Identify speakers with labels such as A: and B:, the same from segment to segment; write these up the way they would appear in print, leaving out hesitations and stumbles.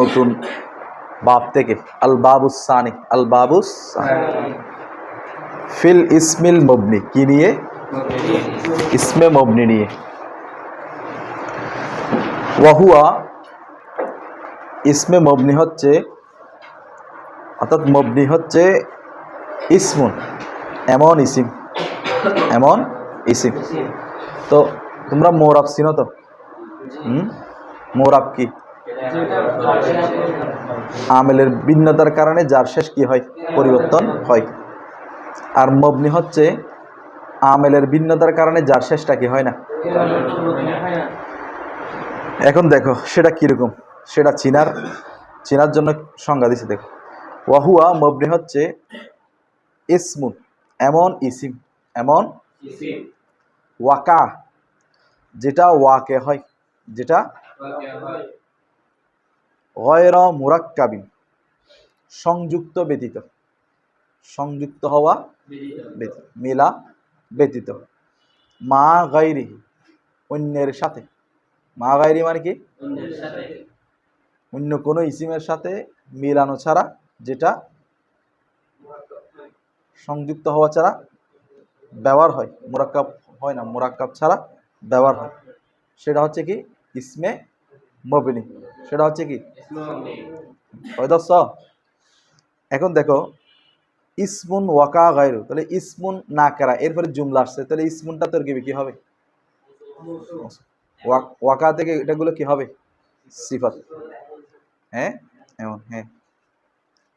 A: নতুন বাব থেকে, আল বাবুস সানি, আল বাবুস সানি ফিল ইসমিল মবনি, কি নিয়ে? ইসমে মবনি নিয়ে। ওয়াহুয়া, ইসমে মবনি হচ্ছে, অর্থাৎ মবনি হচ্ছে ইসমুন, এমন ইসিম, এমন ইসিম। তো তোমরা মোরাব চিনো তো? মোরাব কি? আমেলের ভিন্নতার কারণে যার শেষ কি হয়? পরিবর্তন হয়। আর মবনি হচ্ছে আমেলের ভিন্নতার কারণে যার শেষটা কি হয় না। এখন দেখো সেটা কিরকম, সেটা চিনার জন্য সংজ্ঞা দিছে। দেখো, ওয়াহুয়া মবনি হচ্ছে ইসমুন, এমন ইসিম, এমন ওয়াকা, যেটা ওয়াকে হয়, যেটা গয়র মুরাক্কাবিন, সংযুক্ত ব্যতীত, সংযুক্ত হওয়া ব্যতীত, মিলা ব্যতীত, মা গায়রি, অন্যের সাথে। মা গায়রি মানে কি? অন্য কোনো ইসিমের সাথে মিলানো ছাড়া, যেটা সংযুক্ত হওয়া ছাড়া ব্যবহার হয়, মুরাক্কাব হয় না, মুরাক্কাব ছাড়া ব্যবহার হয়, সেটা হচ্ছে কি? ইসমে মবনি। সেটা হচ্ছে কি? এখন দেখো, ইসমুন ওয়াকা গায়রু, তাহলে ইসমুন না কেরা, এরপরে জুমলা আসছে, তাহলে ইসমুনটা তরকিবে কি হবে? ওয়াকা থেকে এটাগুলো কি হবে? সিফাত। হ্যাঁ, এমন। হ্যাঁ,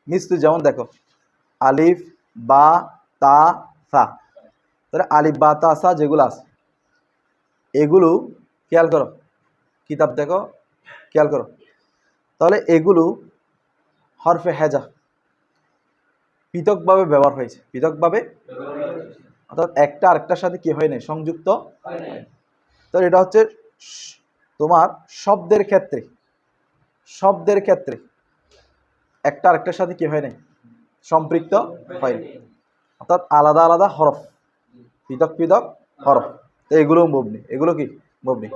A: মিস্তু, যেমন দেখো আলিফ বা তা সা, তাহলে আলিফ বা তা সা যেগুলো আছে, এগুলো খেয়াল করো, কিতাব দেখো, খেয়াল করো, তাহলে এগুলো হরফে হেজা, পৃথকভাবে ব্যবহার হয়েছে, পৃথকভাবে, অর্থাৎ একটা আরেকটার সাথে কি হয় না, সংযুক্ত। তো এটা হচ্ছে তোমার শব্দের ক্ষেত্রে, শব্দের ক্ষেত্রে একটা আরেকটার সাথে কি হয় না, সম্পৃক্ত হয়, অর্থাৎ আলাদা আলাদা হরফ, পৃথক পৃথক হরফ। তো এগুলো মবনি, এগুলো কি মবনি।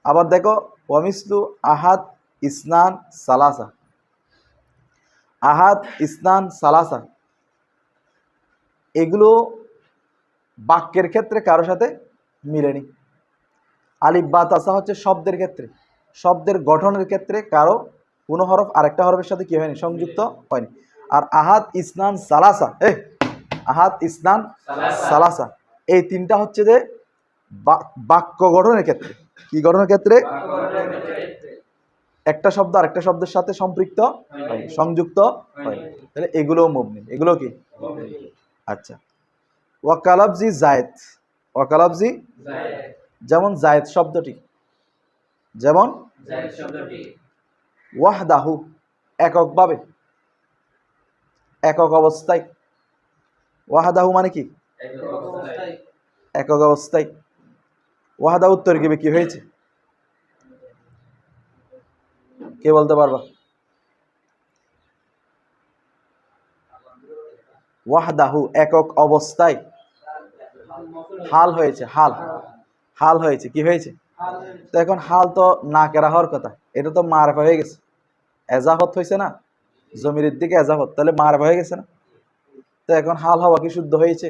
A: আবার দেখো ওয়ামিসলু আহাদ ইসনান সালাসা, আহাদ ইসনান সালাসা, এগুলো বাক্যের ক্ষেত্রে কারোর সাথে মিলেনি। আলিফ বা তাসা হচ্ছে শব্দের ক্ষেত্রে, শব্দের গঠনের ক্ষেত্রে কারো কোনো হরফ আরেকটা হরফের সাথে কি হয়নি, সংযুক্ত হয়নি। আর আহাদ ইসনান সালাসা, আহাদ ইসনান সালাসা, এই তিনটা হচ্ছে যে বাক্য গঠনের ক্ষেত্রে, কি গঠনের ক্ষেত্রে? একটা শব্দ আরেকটা শব্দের সাথে সম্পৃক্ত হয়, সংযুক্ত হয়, তাহলে এগুলোও মবনি, এগুলো কি? আচ্ছা, ওয়াকালাবজি জায়েদ, ওয়াকালাবজি, যেমন জায়েদ শব্দটি, যেমন ওয়াহদাহু, এককভাবে, একক অবস্থায়। ওয়াহদাহু মানে কি? একক অবস্থায়। ওয়াহদাহু তরকিবে কি হয়েছে, কে বলতে পারবা? ওয়াহদাহু একক অবস্থায়, হাল হয়েছে, হাল, হাল হয়েছে, কি হয়েছে? তো এখন হাল তো না কেরা হওয়ার কথা, এটা তো মারফা হয়ে গেছে, এজাফত হয়েছে না, জমির দিকে এজাফত, তাহলে মারফা হয়ে গেছে না। তো এখন হাল হওয়া কি শুদ্ধ হয়েছে?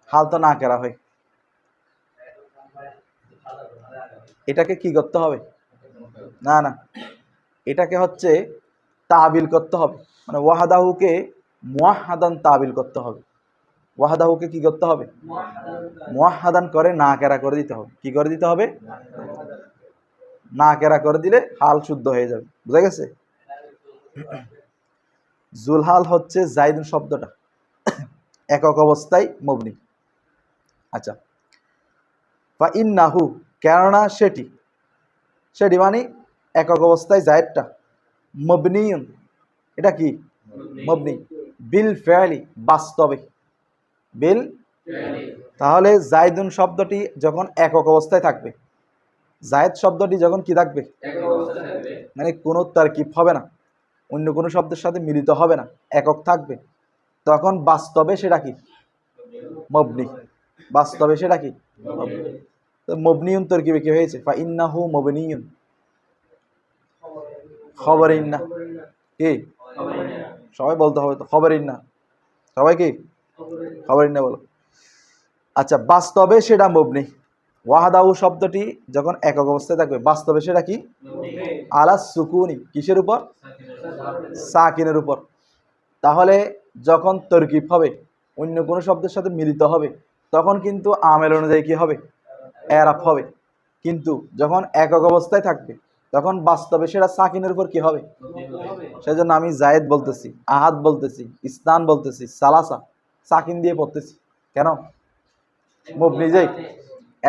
A: হাল তো না কেরা হয়, এটাকে কি করতে হবে? না না, এটাকে হচ্ছে তাবিল করতে হবে, মানে ওয়াহাদাহুকে মুয়াহাদান তাবিল করতে হবে। ওয়াহাদাহুকে কি করতে হবে? মুয়াহাদান করে না কেরা করে দিতে হবে। কি করে দিতে হবে? না কেরা করে দিলে হাল শুদ্ধ হয়ে যাবে। বুঝা গেছে? জুলহাল হচ্ছে জাইদুন শব্দটা একক অবস্থায় মবনি। আচ্ছা, বা ইন্নাহু, কেননা সেটি, সেটি মানে একক অবস্থায় জায়েদটা, মবনিয়ুন, এটা কি? মবনি, বিল ফেয়ালি, বাস্তবে, বিল। তাহলে জায়দুন শব্দটি যখন একক অবস্থায় থাকবে, জায়েদ শব্দটি যখন কি থাকবে, মানে কোনো তারকিব হবে না, অন্য কোনো শব্দের সাথে মিলিত হবে না, একক থাকবে, তখন বাস্তবে সেটা কি? মবনি। বাস্তবে সেটা কি? মবনিয়ুন তরকিবে কি হয়েছে? ফা ইন্নাহু মবনিয়ুন, খবরিন না কি সবাই বলতে হবে তো খবরিন না সবাই কি খবরিন না বলো। আচ্ছা বাস্তবে সেটা মবনি ওয়াহাদাহু শব্দটি যখন একক অবস্থায় থাকবে বাস্তবে সেটা কি আলা সুকুনি কিসের উপর সাকিনের উপর। তাহলে যখন তরকিব হবে অন্য কোনো শব্দের সাথে মিলিত হবে তখন কিন্তু আমেল অনুযায়ী কি হবে এরাব হবে। কিন্তু যখন একক অবস্থায় থাকবে তখন বাস্তবে সেটা সাকিনের উপর কি হবে। সেজন্য আমি জায়েদ বলতেছি, আহাদ বলতেছি, ইসনান বলতেছি, সালাসা সাকিন দিয়ে পড়তেছি কেন মবনি যাই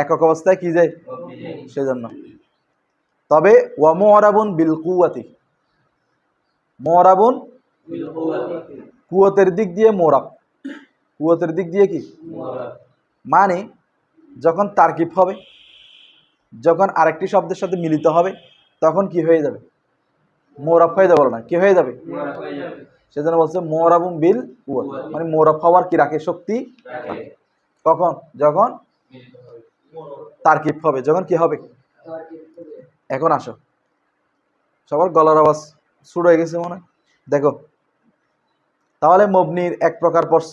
A: একক অবস্থায় কি যায় সেজন্য। তবে ওয়া মুরাবুন বিল কুওয়াতি মুরাবুন কুওয়াতের দিক দিয়ে মোরাব কুওয়াতের দিক দিয়ে কি মানে যখন তারকিব হবে যখন আরেকটি শব্দের সাথে মিলিত হবে তখন কি হয়ে যাবে মোরাব হয়ে যাবে না কি হয়ে যাবে। সেজন্য বলছে মোরাবুন বিল কুওয়াত মানে মোরাব হওয়ার কি রাখে শক্তি কখন যখন তারকিব হবে যখন কি হবে। এখন আসো সবার গলার আওয়াজ শুরু হয়ে গেছে মনে হয় দেখো। তাহলে মবনির এক প্রকার পড়ছ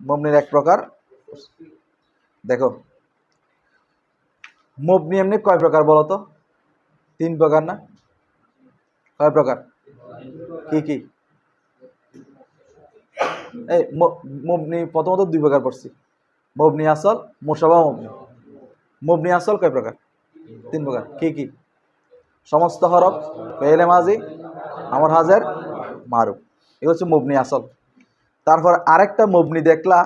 A: মবনির এক প্রকার দেখো মবনি এমনি কয় প্রকার বলো তো 3 প্রকার না কয় প্রকার কি কি এই মবনি প্রথমত 2 প্রকার পড়ছি মবনি আসল মুশাবাহ মবনি। মবনি আসল কয় প্রকার 3 প্রকার কি কি সমস্ত হরফ ফেলে মাজি আমর হাজের মারুফ এগুলো হচ্ছে মবনি আসল। তারপর আরেকটা মবনি দেখলা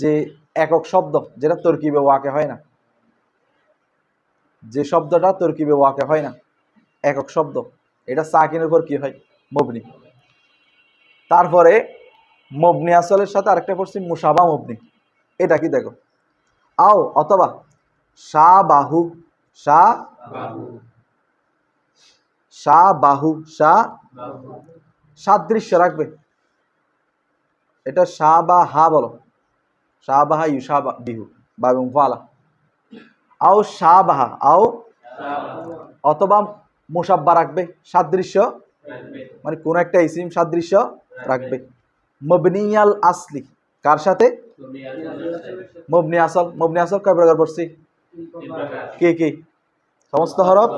A: যে একক শব্দ যেটা তরকিবে ওয়াকে হয় না যে শব্দটা তরকিবে ওয়াকে হয় না একক শব্দ এটা সাকিনের উপর কি হয় মবনি। তারপরে মবনি আসলের সাথে আরেকটা পড়ছি মুশাবা মবনি এটা কি দেখো আও অথবা শা বাহু শা শা বাহু শা সাদৃশ্য রাখবে এটা শা বা হা বলো শা বাহা ইউশা বিহু বা ফালা আও শা বাহা আও অথবা মুসাব্বা রাখবে সাদৃশ্য মানে কোন একটা ইসিম সাদৃশ্য রাখবে। মবনিয়াল আসলি কার সাথে মবনি আসল কয় প্রকার পড়ছি কে কে সমস্ত হরফ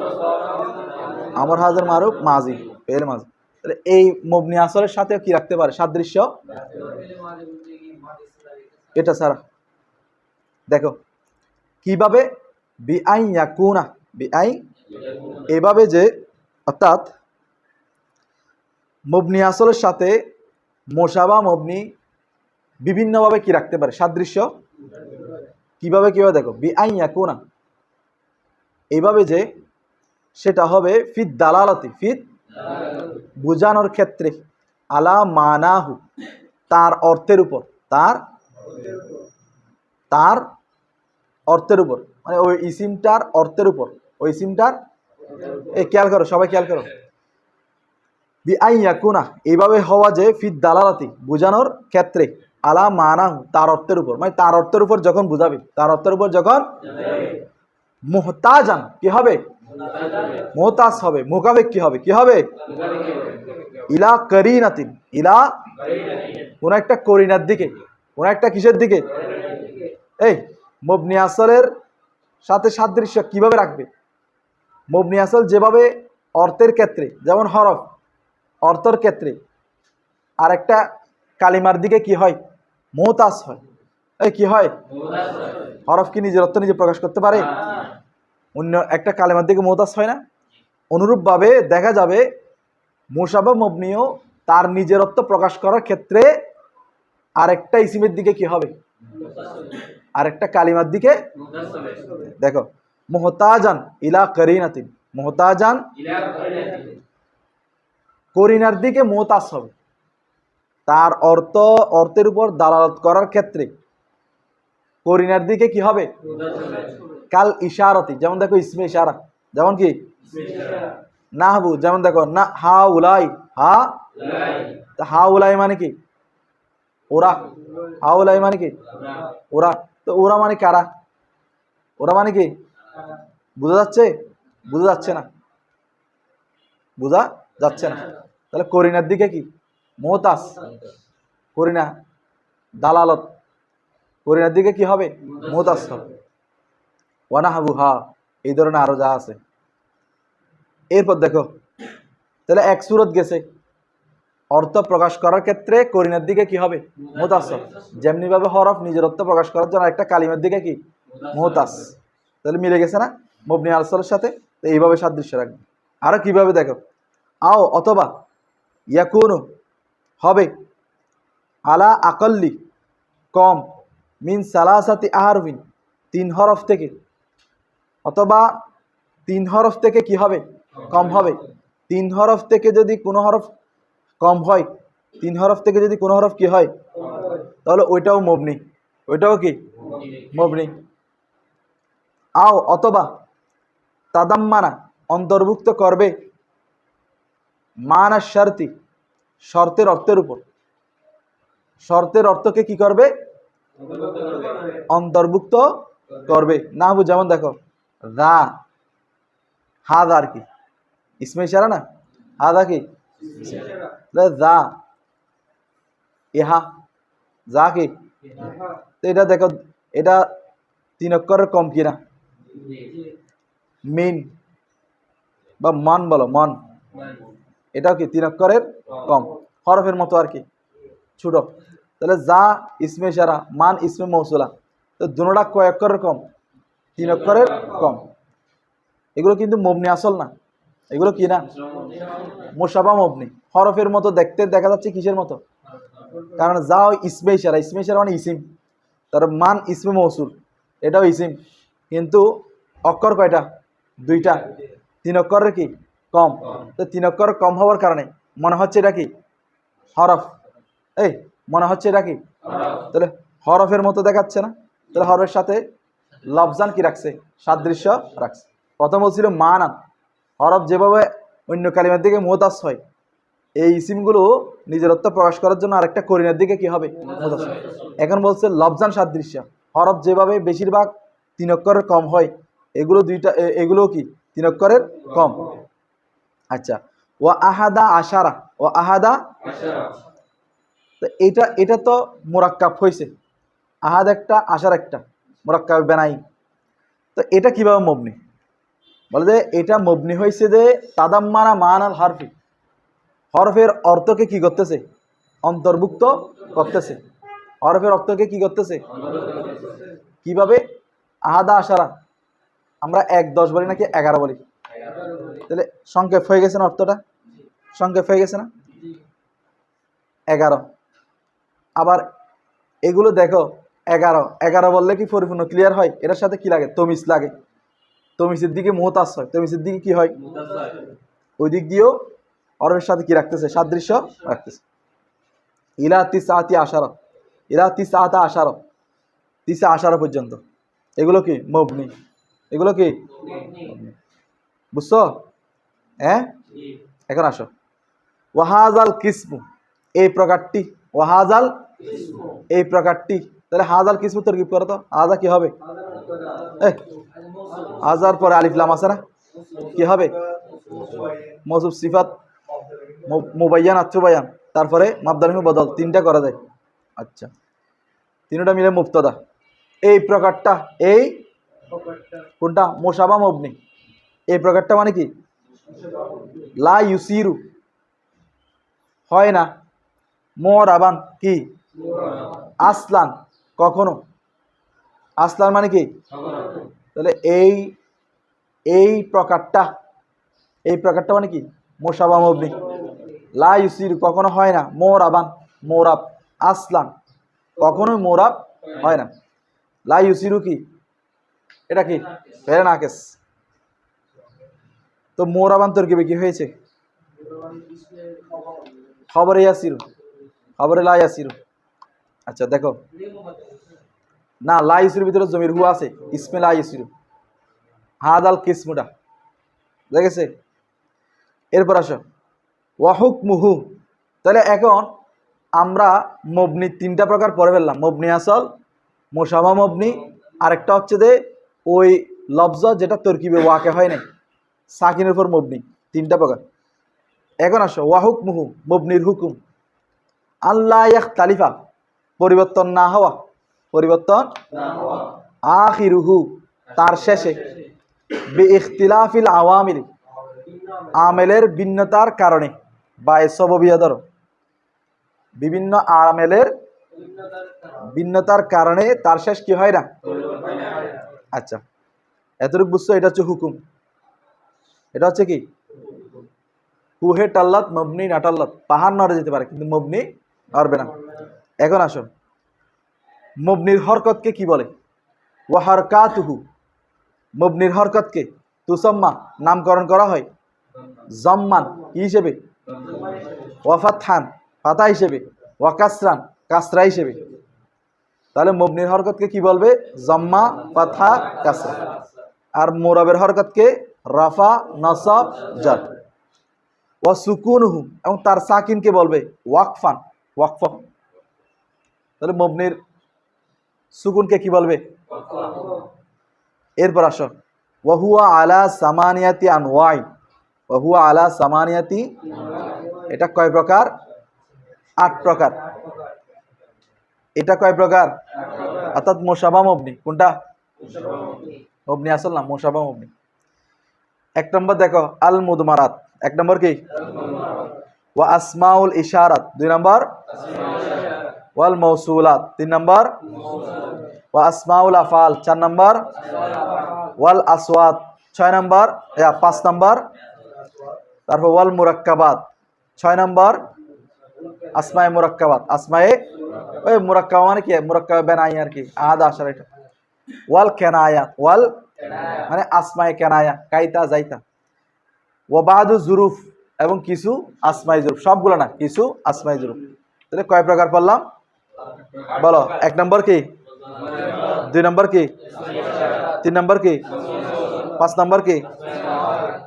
A: আমর হাজার মারুফ মাজি ফেল মাজি। তাহলে এই মবনি আসলের সাথে কি রাখতে পারে সাদৃশ্য এটা ছাড়া দেখো কিভাবে বিআই ইয়াকুনা বিআই এভাবে যে অর্থাৎ মবনি আসলের সাথে মোশাবা মবনি বিভিন্নভাবে কি রাখতে পারে সাদৃশ্য কিভাবে দেখো বিআই ইয়াকুনা এইভাবে যে সেটা হবে ফিদ দালালাতি ফিদ বুঝানোর ক্ষেত্রে আলা মানাহু তার অর্থের উপর তার অর্থের উপর মানে ওই ইসিমটার অর্থের উপর ওই ইসিমটার খেয়াল করো সবাই খেয়াল করো বিআই ইয়াকুনা এইভাবে হওয়া যে ফিদ দালালাতি বুঝানোর ক্ষেত্রে আলা মানাহু তার অর্থের উপর মানে তার অর্থের উপর যখন বুঝাবে তার অর্থের উপর যখন মুহতাজান কি হবে মুহতাজ হবে মুকাফিক কি হবে ইলা করিনাতিন ইলা কোন একটা করিনার দিকে কোন একটা কিসের দিকে এই মবনি আসলের সাথে সাদৃশ্য কিভাবে রাখবে মবনি আসল যেভাবে অর্থের ক্ষেত্রে যেমন হরফ অর্থের ক্ষেত্রে আর একটা কালিমার দিকে কি হয় মুহতাজ হয় এই কি হয় হরফ কি নিজের অর্থ নিজে প্রকাশ করতে পারে অন্য একটা কালিমার দিকে মুহতাজ হয় না। অনুরূপভাবে দেখা যাবে মুশাবা মবনিও তার নিজের অর্থ প্রকাশ করার ক্ষেত্রে আরেকটা ইসিমের দিকে কি হবে আরেকটা কালিমার দিকে দেখো মুহতাজান ইলা করিনাতিন মুহতাজান করিনার দিকে মুহতাজ হবে তার অর্থের উপর দালালত করার ক্ষেত্রে করিনার দিকে কি হবে কাল ইশারতি যেমন দেখো ইসমে ইশারা যেমন কি নাহবু যেমন দেখো না হা উলাই হা উলাই মানে কি ওরা হা উলাই মানে কি ওরা তো ওরা মানে কারা ওরা মানে কি বোঝা যাচ্ছে না বোঝা যাচ্ছে না? তাহলে করিনার দিকে কি মুতাস, করিনা দালালত, করিনার দিকে কি হবে মুতাস হবে। ওয়ানাহাবুহা, এই ধরনের আরো যা আছে। এরপর দেখো, তাহলে এক সুরত গেছে, অর্থ প্রকাশ করার ক্ষেত্রে করিনার দিকে কি হবে মুতাস। যেমনি ভাবে হরফ নিজের অর্থ প্রকাশ করার জন্য একটা কালিমার দিকে কি মুতাস। তাহলে মিলে গেছে না মবনি আলসালের সাথে? তো এইভাবে সাদৃশ্য রাখবে। আরো কিভাবে দেখো, আও অথবা ইয়াকুনু হবে আলা আকল্লি কম মিন সালাসাতি আহারফিন, 3 হরফ থেকে, অথবা 3 হরফ থেকে কি হবে কম হবে। 3 হরফ থেকে যদি কোনো হরফ কম হয়, 3 হরফ থেকে যদি কোনো হরফ কি হয়, তাহলে ওইটাও মবনি, ওইটাও কি মবনি। আও অথবা তাদাম্মানা অন্তর্ভুক্ত করবে মানা শারতি, শর্তের অর্থের উপর, শর্তের অর্থকে কি করবে অন্তর্ভুক্ত করবে। না যেমন দেখো দা, হাদা আর কি ইসমে ইশারা না, হাদা কি যা, ইহা যা কি। তো এটা দেখো, এটা 3 অক্ষরের কম কিনা, মিন বা মন বলো, মন, এটাও কি 3 অক্ষরের কম, হরফের মতো আর কি ছোট। তাহলে যা ইসমে ইশারা, মান ইসমে মৌসুলা, তো দুটোটা কয় অক্ষরের কম, 3 অক্ষরের কম। এগুলো কিন্তু মবনি আসল না, এগুলো কি না মুশাবা মবনি, হরফের মতো দেখতে দেখা যাচ্ছে কিসের মতো, কারণ যা ইসমে ইশারা, ইসমে ইশারা মানে ইসিম, তার মান ইসমে মৌসুল, এটাও ইসিম, কিন্তু অক্ষর কয়টা 2টা, 3 অক্ষরের কি কম। তো 3 অক্ষর কম হওয়ার কারণে মনে হচ্ছে এটা কি হরফ, এই মনে হচ্ছে এটা কি, তাহলে হরফের মতো দেখাচ্ছে না। তাহলে হরফের সাথে লফজান কি রাখছে সাদৃশ্য রাখছে। প্রথম বলছিল মানান, হরফ যেভাবে অন্য কালিমার দিকে মুতাস হয়, এই ইসিমগুলো নিজের অর্থ প্রকাশ করার জন্য আরেকটা করিনার দিকে কি হবে মুতাস। এখন বলছে লফজান সাদৃশ্য, হরফ যেভাবে বেশিরভাগ 3 অক্ষরের কম হয়, এগুলো এগুলো কি 3 অক্ষরের কম। আচ্ছা, ও আহাদা আশারা, ও আহাদা, তো এটা তো মোরাক্কাব হয়েছে, আহাদ একটা আশার একটা মোরাক্কাব বেনাই। তো এটা কিভাবে মবনি, বলে যে এটা মবনি হয়েছে যে তাদাম্মানা মান আল হারফি, হরফের অর্থকে কি করতেছে অন্তর্ভুক্ত করতেছে, হরফের অর্থকে কি করতেছে। কিভাবে, আহাদা আশারা আমরা 1 10 বলি নাকি 11 বলি, তাহলে সংক্ষেপ হয়ে গেছে না, অর্থটা সংক্ষেপ হয়ে গেছে না 11। আবার এগুলো দেখো 11 বললে কি পরিপূর্ণ ক্লিয়ার হয়, এটার সাথে কি লাগে তমিজ লাগে, তমিজের দিকে মুতাস হয়, তমিজের দিকে কি হয় ওই দিক দিয়েও হরফের সাথে কি রাখতেছে সাদৃশ্য রাখতেছে। ইলা তিসআতি আশারা, ইলা তিসআতা আশারা, 9 পর্যন্ত এগুলো কি মবনি, এগুলো কি বুঝছো? হ্যাঁ, এখন আসো ওয়াহাজাল কিসমু, এই প্রকারটি, ওয়াহাজাল এই প্রকারটি, তাহলে হাজাল কিসমু তরকিব করো তো, হাজা কি হবে, হাজার পরে আলিফ লাম আছে না, কি হবে মৌসুফ সিফাত মুবাইয়ান আত্মবায়ান, তারপরে মাবদালিহু বদল, 3টা করা যায়। আচ্ছা, 3টা মিলে মুবতাদা। এই প্রকারটা, এই কোনটা মুশাবা মবনি, এই প্রকারটা মানে কি লা ইউসিরু হয় না, মুরাবান কি আসলান কখনো, আসলান মানে কি, তাহলে এই প্রকারটা, এই প্রকারটা মানে কি মুশাবা মবনি, লা ইউসিরু কখনো হয় না, মুরাবান মুরাব, আসলান কখনোই মুরাব হয় না। লা ইউসিরু কি, এটা কি ফেরে নাকেস, তো মুরাবান তরকিবে কি হয়েছে খবরে ইয়াসিরু, খবরে লা ইয়াসিরু। আচ্ছা দেখো না, লা ইউসিরুর ভিতরে জমির হুয়া আছে, ইসমে লা ইউসিরু, হাদাল কিসমুটা দেখেছে। এরপর আসো ওয়াহুক মুহু, তাহলে এখন আমরা মবনি 3টা প্রকার পড়ে ফেললাম, মবনি আসল, মুশাবা মবনি, আরেকটা হচ্ছে যে ওই লফজ যেটা তরকিবে ওয়াকে হয় নাই, সাকিনের উপর মবনি, 3টা প্রকার। এখন আসো ওয়াহুকমুহু মবনির হুকুম আল্লাহ ইয়াখতালিফা পরিবর্তন না হওয়া, পরিবর্তন আখিরুহু তার শেষে বিইখতিলাফিল আওয়ামিল আমেলের ভিন্নতার কারণে, বা সববিয়া ধরো বিভিন্ন আমেলের ভিন্নতার কারণে তার শেষ কি হয় না। আচ্ছা, এতটুকু বুঝছো? এটা হচ্ছে হুকুম। এটা হচ্ছে কি? কুহে টাল্লাত মবনি না টাল্লাত, পাহাড় নড়ে যেতে পারে কিন্তু মবনি নড়বে না। এখন আসো মবনির হরকতকে কি বলে? ওয়া হারকাতুহু মবনির হরকতকে তুসাম্মা নামকরণ করা হয় জম্মান কি হিসেবে? ওয়া ফাতহান ফাতা হিসেবে, ওয়া কাসরান কাসরা হিসেবে। তাহলে মবনির হরকতকে কি বলবে? জম্মা, ফাতহা, কাসরা। আর মোরাবের হরকতকে রাফা, নসব, জার। ওয়া সুকুনহু এবং তার সাকিনকে বলবে ওয়াকফান, ওয়াকফ। তাহলে মবনির সুকুনকে কি বলবে? এরপর আসো ওয়াহুয়া আলা সামানিয়াতি আনওয়াই, ওয়াহুয়া আলা সামানিয়াতি, এটা কয় প্রকার? 8 প্রকার। এটা কয় প্রকার? অর্থাৎ মোশাবা মবনি। কোনটা? মবনি আসল না, মোশাবা মবনি। 1 নম্বর দেখো আল মুদমারাত, 1 নম্বর কি? ওয়া আসমাউল ইশারাত, 2 নম্বর ওয়াল মৌসুলাত, 3 নম্বর ওয়া আসমাউল আফআল, 4 নম্বর ওয়াল আসওয়াত, 6 নম্বর 5 নম্বর তারপর ওয়াল মুরাক্কাবাত, 6 নম্বর আসমায়ে মুরাক্কাবাত, আসমায়ে ওই মুরাক্কাবা মানে কি? মুরাক্কাবা বেনাই আর কি, আদা আসার এটা। ওয়াল কেনায়া, ওয়াল মানে আসমায়ে কেনায়া, কাইতা যাইতা। ওয়া বাদু জুরুফ এবং কিছু আসমাই জুরুফ, সবগুলো না, কিছু আসমাই জুরুফ। তাহলে কয় প্রকার পড়লাম বলো? 1 নম্বর কি? 2 নম্বর কি? 3 নম্বর কি? 5 নম্বর কি?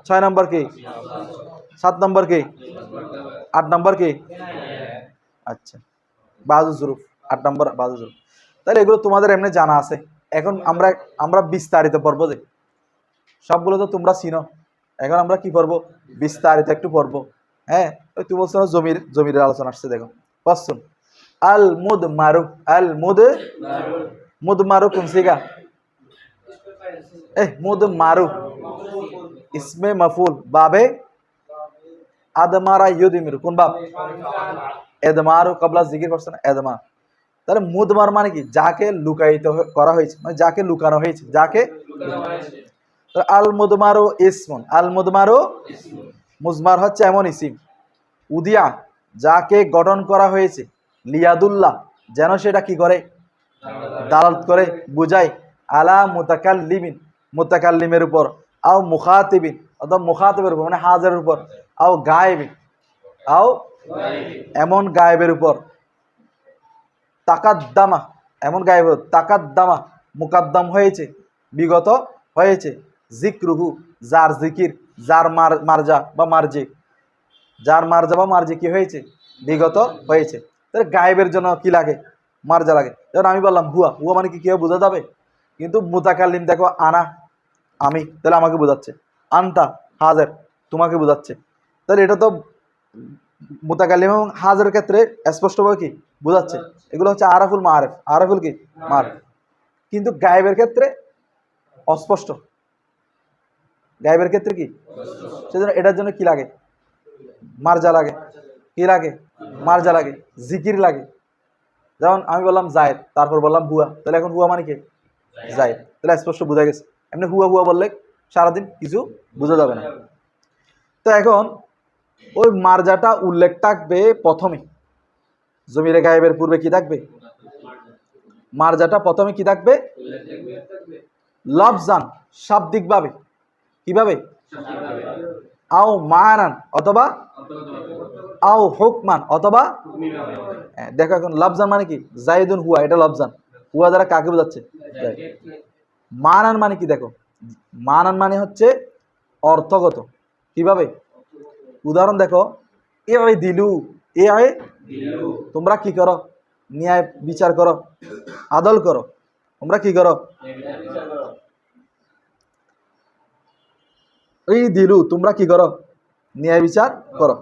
A: 6 নম্বর কি? 7 নম্বর কি? 8 নম্বর কি? আচ্ছা, বাজু জুরুফ, 8 নম্বর বাজু জুরুফ। তাহলে এগুলো তোমাদের এমনি জানা আছে। এখন আমরা বিস্তারিত পড়বো, যে সবগুলো তো তোমরা চিনো। এখন আমরা কি পড়বো? বিস্তারিত একটু পড়বো। হ্যাঁ, ওই তুমি বলছো জমির আলোচনা আসছে, দেখো পছুন। আল মুদ মারু, আল মুদ মারু কোন সিগা? মুদ মারু ইসমে মফুল বাবে আদমারা ইউদিমিরু, কোন বাব? এদমারু কবলা জিকির করছে না, এদমার। তাহলে মুদমার মানে কি? যাকে লুকায়িত করা হয়েছে, মানে যাকে লুকানো হয়েছে, যাকে। আল মুদমারু ইসমুন, আল মুদমারু মুজমার হচ্ছে এমন ইসিম উদিয়া যাকে গঠন করা হয়েছে লিয়াদুল্লাহ যেন সেটা কি করে? দালালত করে, বুঝায় আলা মুতাকাল্লিমিন মুতাকাল্লিমের উপর, আও মুখাতিবিন অথবা মুখাতিবের উপর মানে হাজারের উপর, আও গায়েবিন আও এমন গায়েবের উপর, তাকাদ্দামা এমন গায়েবের তাকাদ্দামা মুকাদ্দম হয়েছে, বিগত হয়েছে, জিক্রুহু যার জিকির, যার মারজা বা মার্জি, যার মারজা বা মার্জি কি হয়েছে? বিগত হয়েছে। তাহলে গায়েবের জন্য কি লাগে? মারজা লাগে। যেমন আমি বললাম হুয়া, হুয়া মানে কি কেউ বোঝা যাবে? কিন্তু মুতাকাল্লিম দেখো আনা, আমি, তাহলে আমাকে বোঝাচ্ছে। আনতা হাজার, তোমাকে বোঝাচ্ছে। তাহলে এটা তো মুতাকাল্লিম এবং হাজারের ক্ষেত্রে স্পষ্টভাবে কি বোঝাচ্ছে? এগুলো হচ্ছে আরাফুল মাআরিফ, আরাফুল কি মাআরিফ। কিন্তু গায়েবের ক্ষেত্রে অস্পষ্ট, গায়েবের ক্ষেত্রে কি? সেজন্য এটার জন্য কি লাগে? মারজা লাগে। কি লাগে? মারজা লাগে, জিকির লাগে। যেমন আমি বললাম জায়েদ, তারপর বললাম হুয়া, তাহলে এখন হুয়া মানে কি? জায়েদ। তাহলে স্পষ্ট বোঝা গেছে। এমনি হুয়া হুয়া বললে সারাদিন কিছু বোঝা যাবে না। তো এখন ওই মারজাটা উল্লেখ থাকবে প্রথমে, জমিরে গায়েবের পূর্বে কি থাকবে? মারজাটা প্রথমে কি থাকবে? লফজান শাব্দিকভাবে, কিভাবে? আও মানান অথবা আও হুকমান অথবা। দেখো এখন লফজান মানে কি? জাইদুন হুয়া, এটা লফজান। হুয়া দ্বারা কাকে বোঝাচ্ছে? মানান মানে কি? দেখো মানান মানে হচ্ছে অর্থগত। কিভাবে? উদাহরণ দেখো, এ দিলু, এ তোমরা কি করো? ন্যায় বিচার করো, আদল করো। তোমরা কি করো? এই দিলু তোমরা কি করো? ন্যায় বিচার করো।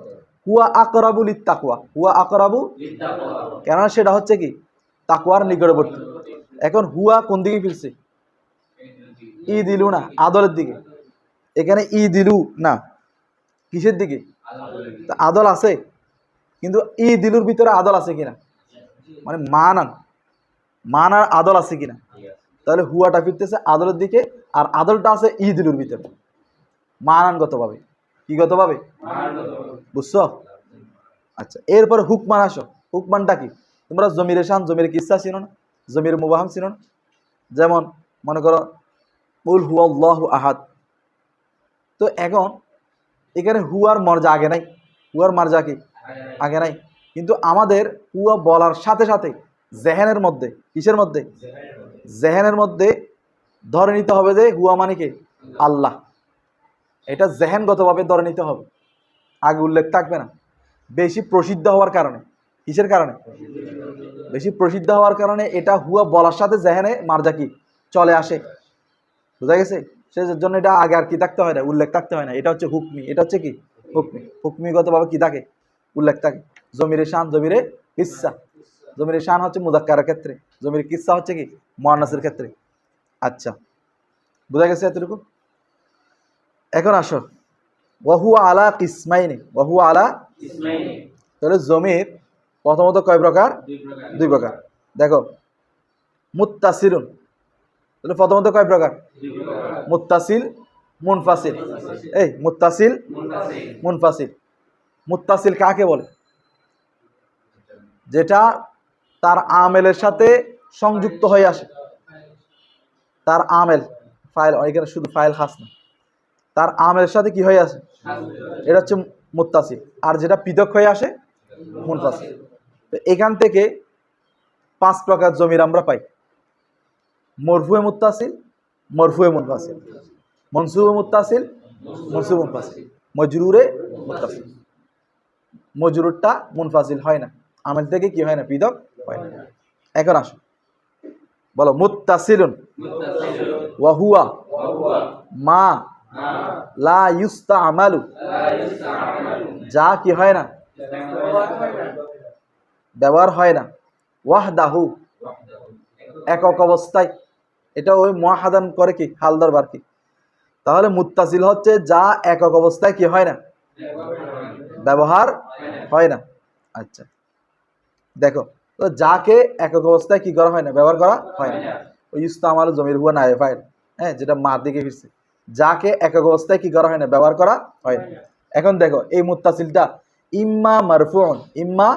A: হুয়া আকরাবু লিত্তাকওয়া, হুয়া আকরাবু, কেননা সেটা হচ্ছে কি তাকওয়ার নিকটবর্তী। এখন হুয়া কোন দিকে ফিরছে? ই দিলু না, আদলের দিকে। এখানে ই দিলু না, কিসের দিকে? তা আদল আছে, কিন্তু ই দিলুর ভিতরে আদল আছে কিনা, মানে মান আর আদল আছে কিনা। তাহলে হুয়াটা ফিরতেছে আদলের দিকে, আর আদলটা আছে ই দিলুর ভিতরে মানানগতভাবে। কি গতভাবে? বুঝছো? আচ্ছা, এরপরে হুকমান আসো। হুকমানটা কি? তোমরা জমিরে শান, জমির কিসা চিনো না, জমির মুবাহাম চিনো না? যেমন মনে করো কুল হুয়াল্লাহু আহাদ। তো এখন এখানে হুয়ার মর্যা আগে নাই, হুয়ার মর্যা কি আগে নাই, কিন্তু আমাদের হুয়া বলার সাথে সাথে জেহেনের মধ্যে, কিসের মধ্যে? জেহেনের মধ্যে ধরে নিতে হবে যে হুয়া মানে কি আল্লাহ। এটা জেহেনগতভাবে ধরে নিতে হবে, আগে উল্লেখ থাকবে না। বেশি প্রসিদ্ধ হওয়ার কারণে, কিসের কারণে? বেশি প্রসিদ্ধ হওয়ার কারণে এটা হুয়া বলার সাথে জেহেনে মার্জা কি চলে আসে। বুঝা গেছে? সেই জন্য এটা আগে আর কি থাকতে হয় না, উল্লেখ থাকতে হয় না। এটা হচ্ছে হুকমি, এটা হচ্ছে কি হুকমি। হুকমিগতভাবে কি থাকে? উল্লেখ থাকে। জমিরে শান, জমিরে কিসসা। জমিরে শান হচ্ছে মুযাক্কারের ক্ষেত্রে, জমির কিসসা হচ্ছে কি মুয়ান্নাসের ক্ষেত্রে। আচ্ছা, বুঝা গেছে এতটুকু? এখন আসো ওয়াহুয়া আলা কিসমাইনি, ওয়াহুয়া আলা, তাহলে জমির প্রথমত কয় প্রকার? দুই প্রকার। দেখো মুত্তাসিলুন, তাহলে প্রথমত কয় প্রকার? মুত্তাসিল, মুনফাসিল। এই মুত্তাসিল, মুনফাসিল। মুত্তাসিল কাকে বলে? যেটা তার আমেলের সাথে সংযুক্ত হয়ে আসে। তার আমেল, ফাইল, এখানে শুধু ফাইল খাস না, তার আমেলের সাথে কি হয়ে আসে, এটা হচ্ছে মুত্তাসিল। আর যেটা পৃথক হয়ে আসে মুনফাসিল। তো এখান থেকে 5 প্রকার জমির আমরা পাই: মরফুয়ে মুত্তাসিল, মরফুয়ে মুনফাসিল, মনসুবে মুত্তাসিল, মনসুবে মুনফাসিল, মজরুরে মুত্তাসিল। মজরুরটা মুনফাসিল হয় না, আমেল থেকে কি হয় না, পৃথক হয় না। এখন আসো, বলো মুত্তাসিলুন ওয়া হুয়া মা লা ইউস্তামালু, যা কি হয় না, ব্যবহার হয় না, ওয়াহদাহু, একক অবস্থায়। এটা ওই মুআহাদান করে কি হাল দরবার কি। তাহলে মুত্তাসিল হচ্ছে যা একক অবস্থায় কি হয় না, ব্যবহার হয় না। আচ্ছা দেখো, তো যাকে একক অবস্থায় কি করা হয় না, ব্যবহার করা হয় না, ওই ইস্তামাল জমির হুয়া নায়ে ফাইল, হ্যাঁ, যেটা মার দিকে ফিরছে, যাকে একক অবস্থায় কি করা হয় না, ব্যবহার করা হয় না। এখন দেখো এই মুত্তাসিলটা ইম্মা মারফুউন, ইম্মা,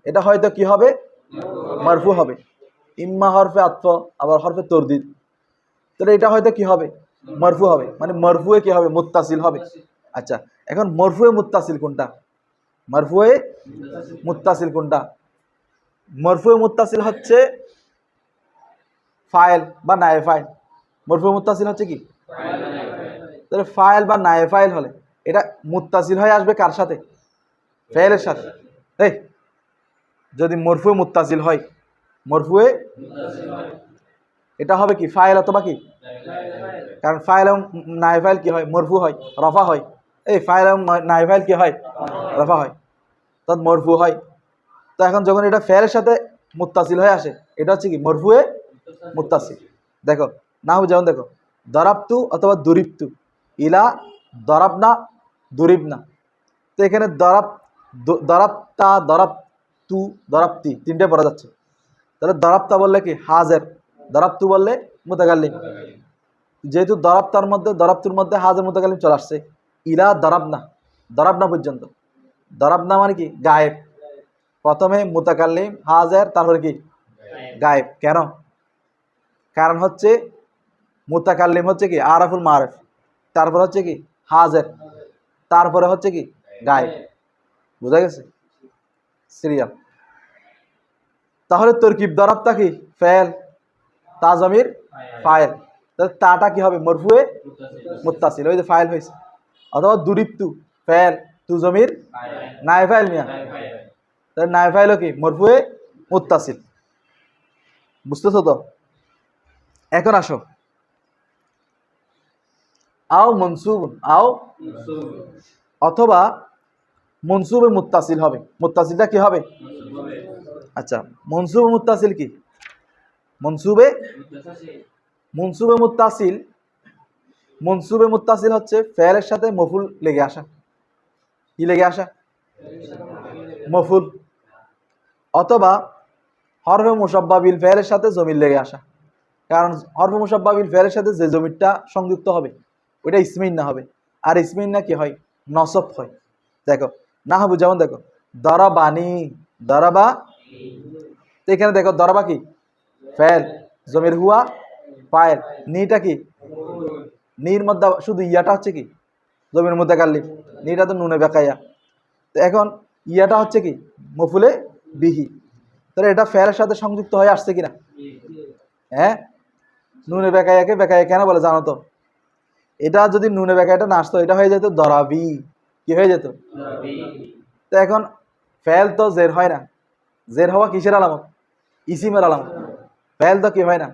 A: এটা হয়তো কি হবে, মারফু হবে। ইম্মা হরফে আতফ, আবার হরফে তরদিদ, তাহলে এটা হয়তো কি হবে, মারফু হবে, মানে মারফুয়ে কি হবে, মুত্তাসিল হবে। আচ্ছা, এখন মারফুয়ে মুত্তাসিল কোনটা? মারফুয়ে মুত্তাসিল কোনটা? মারফুয়ে মুত্তাসিল হচ্ছে ফাইল বা নায়ে ফাইল। মারফুয়ে মুত্তাসিল হচ্ছে কি, তাহলে ফাইল বা নায়ে ফাইল হলে এটা মুত্তাসিল হয়ে আসবে কার সাথে, ফাইলের সাথে। এই যদি মারফুয়ে মুত্তাসিল হয়, মারফুয়ে এটা হবে কি ফাইল অথবা কি, কারণ ফাইল এবং নায়ে ফাইল কি হয়, মারফু হয়, রফা হয়। এই ফাইল এবং নায়ে ফাইল কি হয়, রফা হয়, তৎ মারফু হয়। তো এখন যখন এটা ফেলের সাথে মুত্তাসিল হয়ে আসে, এটা হচ্ছে কি মরফুয়ে মুত্তাসিল। দেখো নাহু যেমন দেখো দরাবতু অথবা দুরিবতু, ইলা দরাবনা, দুরিবনা। তো এখানে দরাবতা, দরাবতু, দরাবতি তিনটে পড়া যাচ্ছে। তাহলে দরাবতা বললে কি হাজের, দরাবতু বললে মুতাকাল্লিম। যেহেতু দরাবতার মধ্যে, দরাবতুর মধ্যে হাজের মুতাকাল্লিম চলে আসছে, ইলা দরাবনা, দরাবনা পর্যন্ত। দরাবনা মানে কি গায়েব, প্রথমে মুতাকাল্লিম হাজের, তারপরে কি গায়েব। কেন? কারণ হচ্ছে মুতাকাল্লিম হচ্ছে কি আরাফুল মারিফ, তারপর হচ্ছে কি হাজের, তারপরে হচ্ছে কি গায়েব। বুঝা গেছে সিরিয়াল? তাহলে তরকিব দরাবতা কি ফেল, তা জমির ফাইল, তাহলে তাটা কি হবে মরফুয়ে মুত্তাসিল, ওই যে ফাইল হয়েছে। অথবা দুরিবতু ফেল, তু জমির নায়ে ফাইল মিয়া, তাহলে নায়ে ফাইলও কি মরফুয়ে মুত্তাসিল। বুঝতেছো তো? এখন আসো আও মনসুব, আও অথবা মনসুবে মুত্তাসিল হবে। মুত্তাসিলটা কি হবে? আচ্ছা, মনসুবে মুত্তাসিল কি? মনসুবে মনসুবে মুত্তাসিল মনসুবে মুত্তাসিল হচ্ছে ফেলের সাথে মফুল লেগে আসা। কি লেগে আসা? মফুল। অথবা হরফে মুসাব্বা বিল ফেলের সাথে জমির লেগে আসা। কারণ হরফে মুসাব্বা বিল ফেলের সাথে যে জমিরটা সংযুক্ত হবে ওইটা ইসমিন না হবে। আর ইসমিন না কি হয়? নসব হয়। দেখো নাহবু যেমন দেখো দরাবানি, দরাবা, তো এখানে দেখো দরাবা কি ফেল, জমির হুয়া ফাইল, নিটা কি নির মধ্যে শুধু ইয়াটা হচ্ছে কি জমির মধ্যে কাল্লিফ, নিটা তো নুনে বেকাইয়া। তো এখন ইয়াটা হচ্ছে কি মফুলে বিহি, তাহলে এটা ফেলের সাথে সংযুক্ত হয়ে আসছে কিনা? হ্যাঁ, নুনে বেকাইয়াকে বেকাইয়া কেন বলে জানো তো? এটা যদি নুনে বেকাইয়াটা না আসতো এটা হয়ে যেত দরাবি। কি হয়ে যেত? তো এখন ফেল তো জের হয় না, জের হওয়া কিসের আলামত? ইসিমের আলামত। ফেল তো কি হয় না?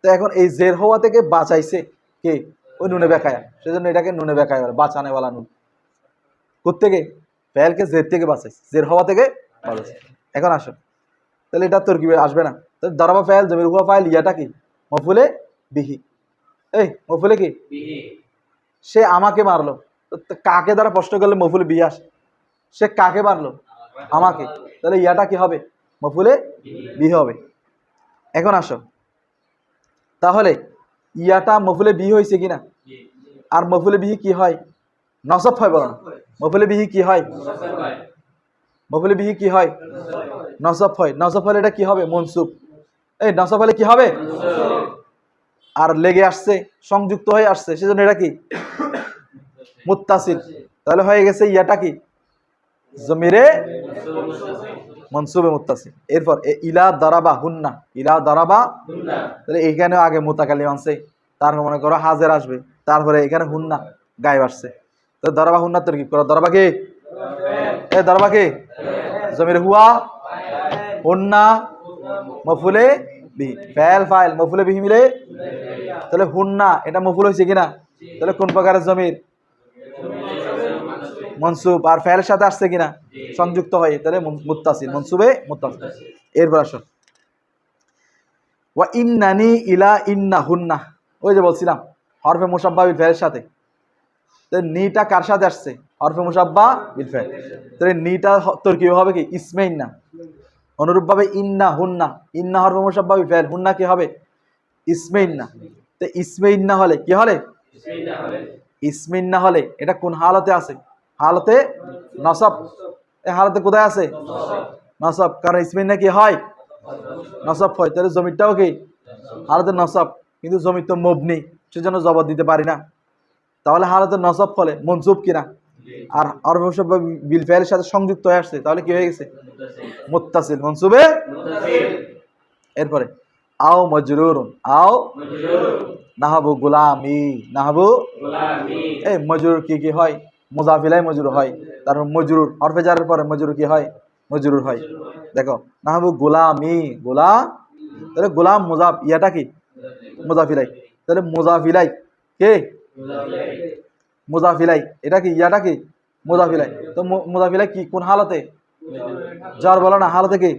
A: তো এখন এই জের হওয়া থেকে বাঁচাইছে কে? ওই নুনে বেকায়া। সেজন্য এটাকে নুনে বেকায়া বলে, বাঁচানেওয়ালা নুন। কোত্থেকে? ফেলকে জের থেকে বাঁচাইছে, জের হওয়া থেকে বাঁচাইছে। এখন আসো, তাহলে এটা তোর কি আসবে না? তাহলে দরাবা ফেল, জমির হুয়া ফাইল, ইয়াটা কি মফুলে বিহি। এই মফুলে কি? সে আমাকে মারলো। তো কাকে দ্বারা প্রশ্ন করলে মফুলে বিহি আসে? সে কাকে মারলো? আমাকে। তাহলে ইয়াটা কি হবে? মফুলে বিহি হবে। এখন আসো, তাহলে ইয়াটা মফুলে বিহি হয়েছে কিনা? আর মফুলে বিহি কি হয়? নসব হয়। বলো না, মফুলে বিহি কি হয়? মফুলে বিহি কি হয়? নসব হয়। নসব হলে এটা কি হবে? মনসুব। এই নসব হলে কি হবে? আর লেগে আসছে, সংযুক্ত হয়ে আসছে, সেজন্য এটা কি মুত্তাসিল। তাহলে হয়ে গেছে ইয়াটা কি জমিরে মনসুবে মুত্তাসিল। এরপর ইলা দারাবা হুন্না, ইলা দারাবা, তাহলে এইখানে আগে মুতাকাল্লিম আনছে, তারপর মনে করো হাজের আসবে, তারপরে এখানে হুন্না গায়েব আসছে। তো দারাবা হুন্না তোর কি করো? দারাবা কে? এ দারাবা কে? জমির হুয়া হুন্না মফুলে বিহি, ফেল ফাইল মফুলে বিহি মিলে, তাহলে হুন্না এটা মফুল হয়েছে কিনা? তাহলে কোন প্রকারের জমির? মনসুব। আর ফেলের সাথে আসছে কিনা? সংযুক্ত হয়, তাহলে মুত্তাসিল, মনসুবে মুত্তাসিল। এরপর আসো ওয়া ইন্নানি ইলা ইন্না হুন্না, ওই যে বলছিলাম হরফে মুসাব্বা বিল ফেলের সাথে। তাহলে নিটা কার সাথে আসছে? হরফে মুসাব্বা বিল ফেল। তাহলে নিটা তোর কি হবে? কি ইসমে ইন্না। অনুরূপভাবে ইন্না হুন্না, ইন্না হরফে মুসাব্বা বিল ফেল, হুন্না কি হবে? ইসমে ইন্না। তো ইসমে ইন্না হলে কি হলে? ইসমে ইন্না হলে এটা কোন হালতে আছে? হালতে নসব। এই হালতে কোথায় আছে? নসব। কারণ ইসমে ইন্না কি হয়? নসব হয়। তাহলে জমিরটাও কি হালতে নসব, কিন্তু জমির তো মবনি, সেজন্য জবাব দিতে পারি না। তাহলে হালতে নসব ফলে মনসুব কিনা? আর হরফে মুসাব্বা বিল ফেলের সাথে সংযুক্ত হয়ে আসছে, তাহলে কি হয়ে গেছে? মুত্তাসিল, মনসুবে। এরপরে আও মজরুরুন, আও নাহাবু গুলামি, নাহাবু এই মজরুর কি কি হয়? মুজাফিলাই মজরুর হয়। তারপর মজরুর হরফে জারের পরে মজরুর কি হয়? মজরুর হয়। দেখো নাহাবু গুলামি, গোলাম, তাহলে গোলাম মুজাফ, ইয়াটা কি মুজাফিলাই। তাহলে মুজাফিলাই কে? মুজাফিলাই, এটা কি ইয়াটা কি মুজাফিলাই। তো মুজাফিলাই কি কোন হালতে? জার বলো না, হালতে কি?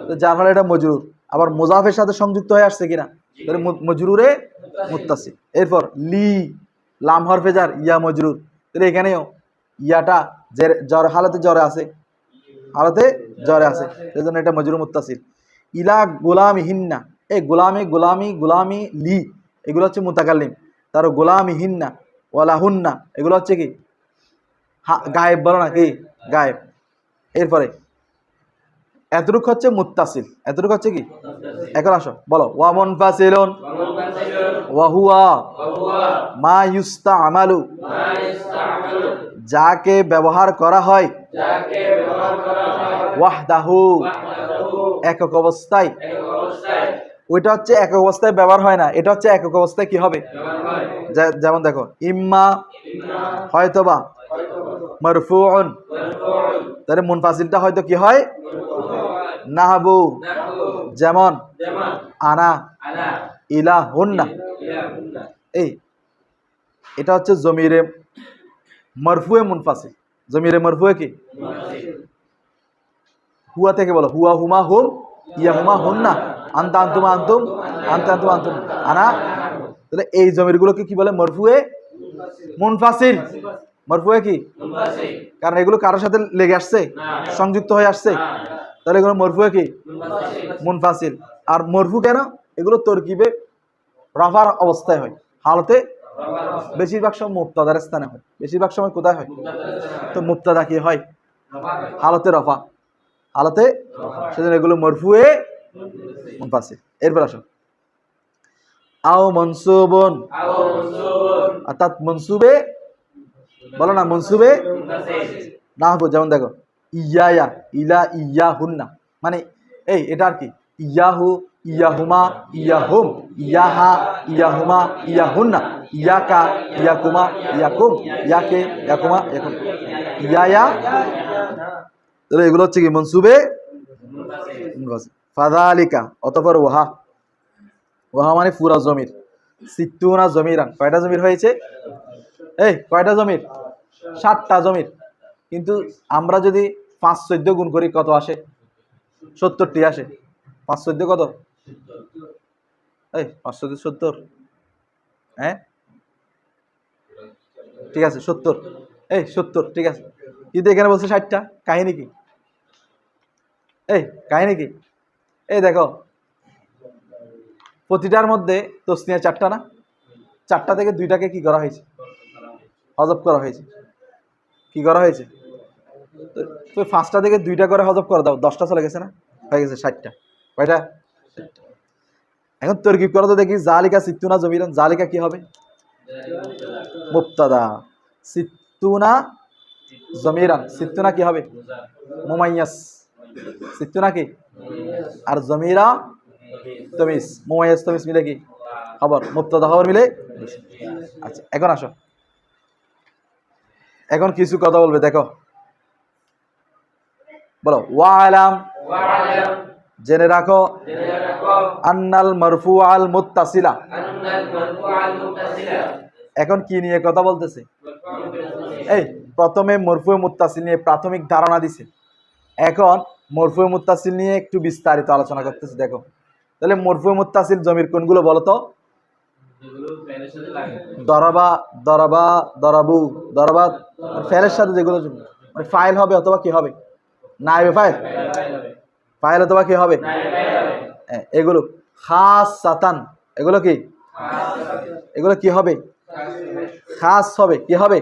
A: তো যার হলে এটা মজরুর। আবার মুজাফের সাথে সংযুক্ত হয়ে আসছে কিনা? তাহলে মজরুরে মুত্তাসিল। এরপর লি, লাম হরফে জার, ইয়া মজরুর। তাহলে এখানেও ইয়াটা জ্বর হালতে জ্বরে আছে, হালতে জ্বরে আছে, সেজন্য এটা মজরুর মুত্তাসিল। ইলা গোলামি হিন্না, এই গোলামি গোলামি গোলামি লি এগুলো হচ্ছে মুতাকাল্লিম। তার গোলামি হিন্না ওয়ালা হুন্না এগুলো হচ্ছে কি গায়েব, বলো না কি গায়েব। এরপরে এতটুক হচ্ছে মুত্তাসিল, এতটুক হচ্ছে কি? এখন আসো বলো ওয়া মুনফাসিলুন ওয়া হুয়া মা ইউস্তামালু, যাকে ব্যবহার করা হয় ওয়াহদাহু, একক অবস্থায়। ওইটা হচ্ছে একক অবস্থায় ব্যবহার হয় না, এটা হচ্ছে একক অবস্থায় কি হবে? যেমন দেখো ইম্মা হয়তোবা, মারফুউন, তাহলে মুনফাসিলটা হয়তো কি হয়? নাহাবু, যেমন আনা ইলা হুন্না। এই এটা হচ্ছে জমিরে মারফুয়ে মুনফাসিল, জমিরে মরফুয়ে কি হুয়া থেকে বলো, হুয়া হুমা হুম, ইয়া হুমা হুম না, আনতা আনতুমা আনতুম, আনতা আনতুমা আনতুম, আনা। তাহলে এই জমিরগুলোকে কি বলে? মরফুয়ে মুনফাসিল। মরফুয়ে কি? কারণ এগুলো কারোর সাথে লেগে আসছে, সংযুক্ত হয়ে আসছে, তাহলে এগুলো মরফুয়ে কি? মুনফাসিল। আর মরফু কেন? এগুলো তরকিবে রাফার অবস্থায় হয়, হালতে বেশিরভাগ সময় মুবতাদার স্থানে হয়। বেশিরভাগ সময় কোথায় হয়? তো মুবতাদা কি হয়? হালতে রফা, হালতে, সেজন্য এগুলো মরফুয়ে মুনফাসিল। এরপর আসো আও মনসুবুন, অর্থাৎ মনসুবে, বলো না মনসুবে না হবো। যেমন দেখো ইয়া, ইলা, ইয়া হুন্না, মানে এই এটা আর কি, ইয়াহু, ইয়াহুমা, ইয়াহুম, ইয়াহা, ইয়াহুমা, ইয়াহুন্না, ইয়াকা, ইয়াকুমা, ইয়াকুম, ইয়াকে, ইয়াকুমা, ইয়াকুম, ইয়া। তাহলে এগুলো হচ্ছে কি? মনসুবে ফাযালিকা, অতঃপর ওহা, ওহা মানে পুরা জমির, সিত্তুনা জমিরান, কয়টা জমির হয়েছে? এই কয়টা জমির? 7টা জমির। কিন্তু আমরা যদি 5-14 গুণ করি কত আসে? 70টি আসে। 5-14 কত? এই 5-70, হ্যাঁ ঠিক আছে 70, এই 70 ঠিক আছে। কিন্তু এখানে বলছে 60টা, কাহিনী কি? এই কাহিনী কি? এই দেখো প্রতিটার মধ্যে তসনিয়া 4টা না? 4টা থেকে 2টাকে কি করা হয়েছে? হজব করা হয়েছে। কি করা হয়েছে? তো 5টা থেকে 2টা করে হজব করে দাও, 10টা চলে গেছে না? হয়ে গেছে 60টা। কয়টা? এখন তরকিব করো তো দেখি। জালিকা সিত্তুনা জমিরান, জালিকা কি হবে? মুবতাদা, সিত্তুনা জমিরান, সিত্তুনা কি হবে? মুমাইয়াস, সিত্তুনা কি? আর জমিরা তমিজ, মুমাইয়াস তমিজ মিলে কি? খবর, মুবতাদা খবর মিলে। আচ্ছা এখন আসো, এখন কিছু কথা বলবে, দেখো বলো ওয়ালাম, জেনে রাখো, আন্নাল মারফু আল মুত্তাসিলা। এখন কি নিয়ে কথা বলতেছে? এই প্রথমে মরফু মুত্তাসিল নিয়ে প্রাথমিক ধারণা দিছে, এখন মরফু মুত্তাসিল নিয়ে একটু বিস্তারিত আলোচনা করতেছে। দেখো তাহলে মরফু মুত্তাসিল জমির কোনগুলো বলো তো? দরাবা, দরাবা, দরাবু, দরাবা, ফেলের সাথে যেগুলো মানে ফাইল হবে অথবা কি হবে? নাইবে ফাইল, ফাইল অথবা কি হবে? এগুলো খাস সাতান, এগুলো কি? এগুলো কি হবে? খাস হবে। কি হবে?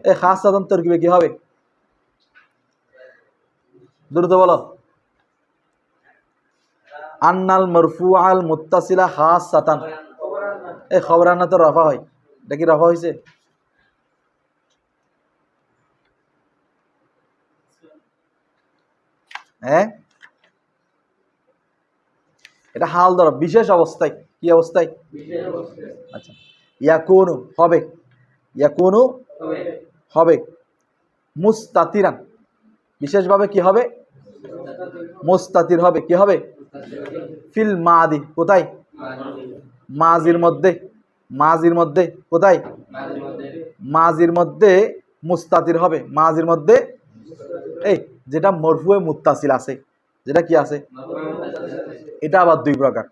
A: এই খাস সাতান তরকিবে কি হবে? দ্রুত বলো। আন্নাল মারফু আল মুত্তাসিলা খাস সাতান, এই খবর আনা তো রফা হয়, এটা কি রফা হয়েছে? হ্যাঁ এটা হাল ধরো, বিশেষ অবস্থায়। কি অবস্থায়? আচ্ছা ইয়াকুনু হবে, ইয়াকুনু হবে, মুস্তাতিরান বিশেষভাবে কি হবে? মুস্তাতির হবে। কি হবে? ফিল মাদি, কোথায়? মাজির মধ্যে, মাজির মধ্যে কোথায়? মাজির মধ্যে মুস্তাতির হবে, মাজির মধ্যে। এই যেটা মরফুয়ে মুত্তাসিল আছে, যেটা কি আছে? এটা আবার 2 প্রকার,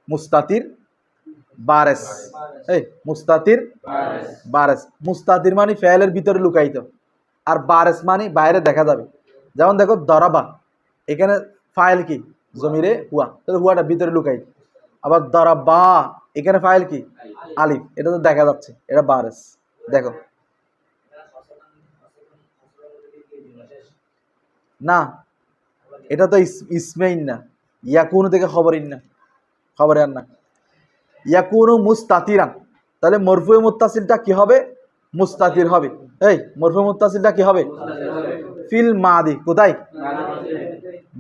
A: মুস্তাতির, বারেস। এই মুস্তাতির, বারেস। মুস্তাতির মানে ফেলের ভিতরে লুকায়িত, আর বারেস মানে বাইরে দেখা যাবে। যেমন দেখো দরাবা, এখানে ফাইল কি? জমিরে হুয়া, তাহলে হুয়াটা ভিতরে লুকায়িত। আবার দরাবা, এখানে ফাইল কি? আলিফ, এটা তো দেখা যাচ্ছে, এটা বারেস। দেখো না, এটা তো ইসমাইন না, ইয়াকুনু থেকে খবরিন না, খবরে আর না, ইয়াকুনু মুস্তাতিরান। তাহলে মরফুয়ে মুত্তাসিলটা কি হবে? মুস্তাতির হবে। এই মরফুয়ে মুত্তাসিলটা কি হবে? ফিল মাদি, কোথায়?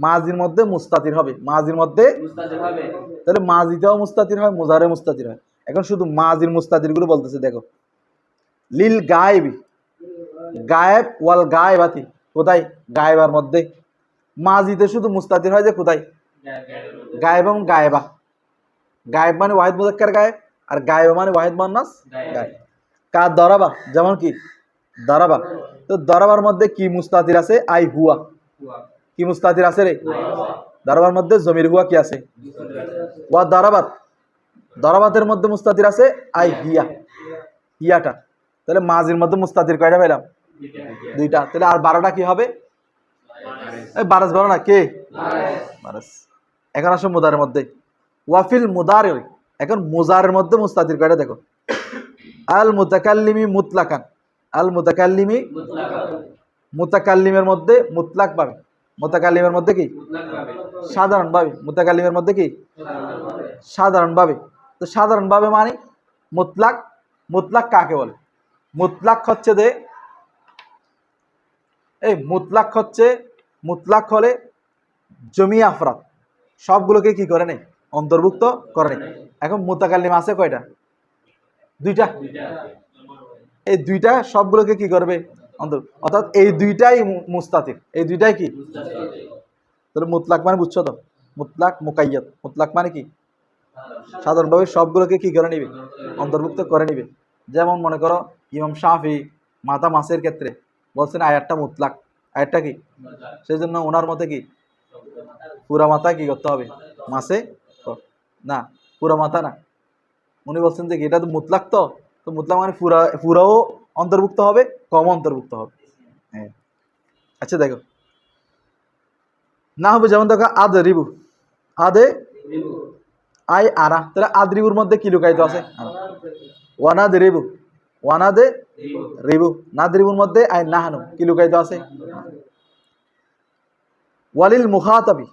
A: মাজির মধ্যে মুস্তাতির হবে, মাজির মধ্যে। তাহলে মাজিতেও মুস্তাতির হয়, মুজারে মুস্তাতির হয়। এখন শুধু মাজির মুস্তাতির গুলো বলতেছে। দেখো লিল গায়েবি, গায়েব ওয়াল গায়েবাতি, কোথায়? গায়েবার মধ্যে। মাজিতে শুধু মুস্তাতির হয় যে কোথায়? গায়েব এবং গায়েবা। গায়েব মানে ওয়াহিদ মুজাক্কার গায়েব, আর গায়েব মানে ওয়াহিদ মুয়ান্নাস গায়েব। কা দরাবা, যেমন কি? দারাবা। তো দারাবার মধ্যে কি মুস্তাতির আছে? আই হুয়া। কি মুস্তাতির আছে রে? দারাবার মধ্যে জমির হুয়া কি আছে? ওয়া দারাবাত। দারাবাতের মধ্যে মুস্তাতির আছে আই হিয়া, হিয়াটা। তাহলে মাজির মধ্যে মুস্তাতির কয়টা পেলাম? দুইটা। তাহলে আর 12টা কি হবে? এই বারাস 12 না, কে? বারাস। এখন আসো মুদারের মধ্যে। ওয়াফিল মুদারে, এখন মুজারের মধ্যে মুস্তাতির কয়টা দেখো। আল মুতাকাল্লিমি মুতলাকান। আল মুতাকাল্লিমি, মুতাকাল্লিমের মধ্যে মুতলাক পাবে। মুতাকাল্লিমের মধ্যে কি? সাধারণভাবে। মুতাকাল্লিমের মধ্যে কি? সাধারণভাবে। তো সাধারণভাবে মানে মুতলাক। মুতলাক কাকে বলে? মুতলাক হচ্ছে যে, এই মুতলাক হচ্ছে, মুতলাক হলে জমি আফরাদ সবগুলোকে কি করে নেই? অন্তর্ভুক্ত করে নেই। এখন মুতাকাল্লিম আছে কয়টা? দুইটা। এই দুইটা সবগুলোকে কি করবে? অর্থাৎ এই দুইটাই মুস্তাতির। এই দুইটাই কি? তাহলে মুতলাক মানে বুঝছো তো? মুতলাক, মুকাইয়াদ। মুতলাক মানে কি? সাধারণভাবে সবগুলোকে কি করে নিবে? অন্তর্ভুক্ত করে নিবে। যেমন মনে করো ইমাম শাফি মাথা মাছের ক্ষেত্রে বলছেন আয়াতটা মুতলাক। আয়াতটা কি? সেই জন্য ওনার মতে কি পুরা মাথা কি করতে হবে? মাছে না, পুরা মাথা না। উনি বলছেন যে এটা তো মুতলাক, তো তো মুতলাক মানে পুরাও অন্তর্ভুক্ত হবে, কম অন্তর্ভুক্ত হবে। হ্যাঁ, আচ্ছা দেখো না হবে, যেমন দেখো আদে রিবু। আদে আই আনা, তাহলে আদ্রিবুর মধ্যে কি লুকায়িত আছে? ওয়ানাদ রিবু। ওয়ানাদে রিবু। নাদরিবুর মধ্যে আই নাহানু, কি লুকায়িত আছে? ওয়ালিল মুখাতাবি,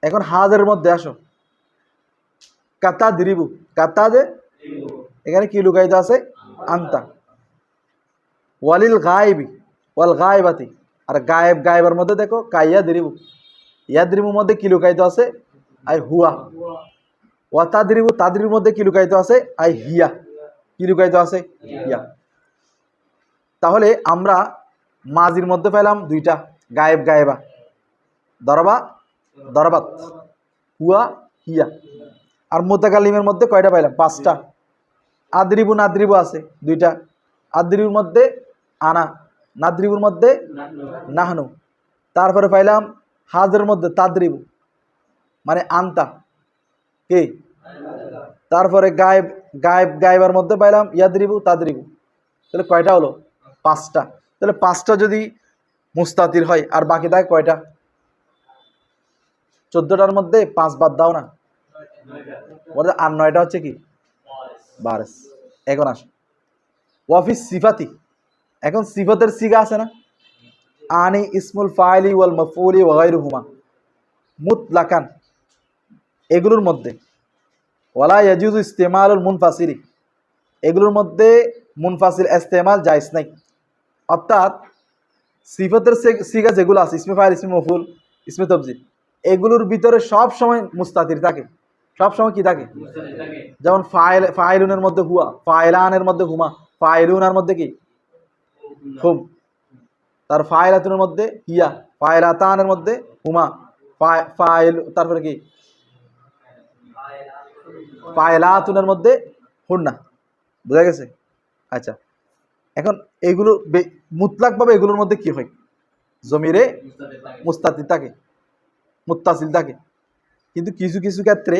A: এখন হাজের মধ্যে আসো। কাতা দ্রিবু। কাতা দে, এখানে কি লুকায়িত আছে? আন্তা। ওয়ালিল গায়েবি, ওয়াল গায়েবাতি, আর গায়েব, গায়েবের মধ্যে দেখো কাইয়া দ্রিবু। ইয়াদ্রিবুর মধ্যে কি লুকায়িত আছে? আই হুয়া। ওয়া তাদ্রিবু, তাদ্রিবুর মধ্যে কি লুকায়িত আছে? আই হিয়া। কি লুকায়িত আছে? হিয়া। তাহলে আমরা মাজির মধ্যে পেলাম দুইটা, গায়েব, গায়েবা। দরবা, দরবাত। হুয়া, হিয়া। আর মুতাকাল্লিমের মধ্যে কয়টা পাইলাম? 5টা। আদ্রিবু, নাদ্রিবু আছে দুইটা। আদ্রিবুর মধ্যে আনা, নাদ্রিবুর মধ্যে নাহনু। তারপরে পাইলাম হাজের মধ্যে তাদ্রিবু মানে আন্তা, কে? তারপরে গায়েব, গায়েব, গায়েবার মধ্যে পাইলাম ইয়াদ্রিবু, তাদ্রিবু। তাহলে কয়টা হলো? 5টা। তাহলে 5টা যদি মুস্তাতির হয় আর বাকি থাকে কয়টা? 14টার মধ্যে 5 বাদ দাও না, আর 9টা হচ্ছে কি? বারেস। এখন আসো ওয়াফিস সিফাতি, এখন সিফাতের সিগা আছে না? আনি ইসমুল ফাইলি ওয়াল মাফউলি ওয়া গায়রুহুমা মুতলাকান, এগুলোর মধ্যে ওয়ালা ইয়াজুজু ইস্তেমালুল মুনফাসিলি, এগুলোর মধ্যে মুনফাসিল ইস্তেমাল জায়েজ নাই। অর্থাৎ সিফাতের সিগা যেগুলো আছে, ইসমে ফাইল, ইসমে মফউল, ইসমে তাফজিল, এগুলোর ভিতরে সব সময় মুস্তাতির থাকে। সব সময় কি থাকে? যেমন ফাইলুনের মধ্যে হুয়া, ফাইলানের মধ্যে হুমা, ফাইলুনার মধ্যে কি? হুম। তার ফাইলাতুনের মধ্যে হিয়া, ফাইলাতানের মধ্যে হুমা, ফাইল, তারপরে কি? ফাইলাতুনের মধ্যে হুন্না। বুঝা গেছে? আচ্ছা, এখন এগুলো মুতলাকভাবে এগুলোর মধ্যে কি হয়? জমিরে মুস্তাতির থাকে, মুত্তাসিল থাকে। কিন্তু কিছু কিছু ক্ষেত্রে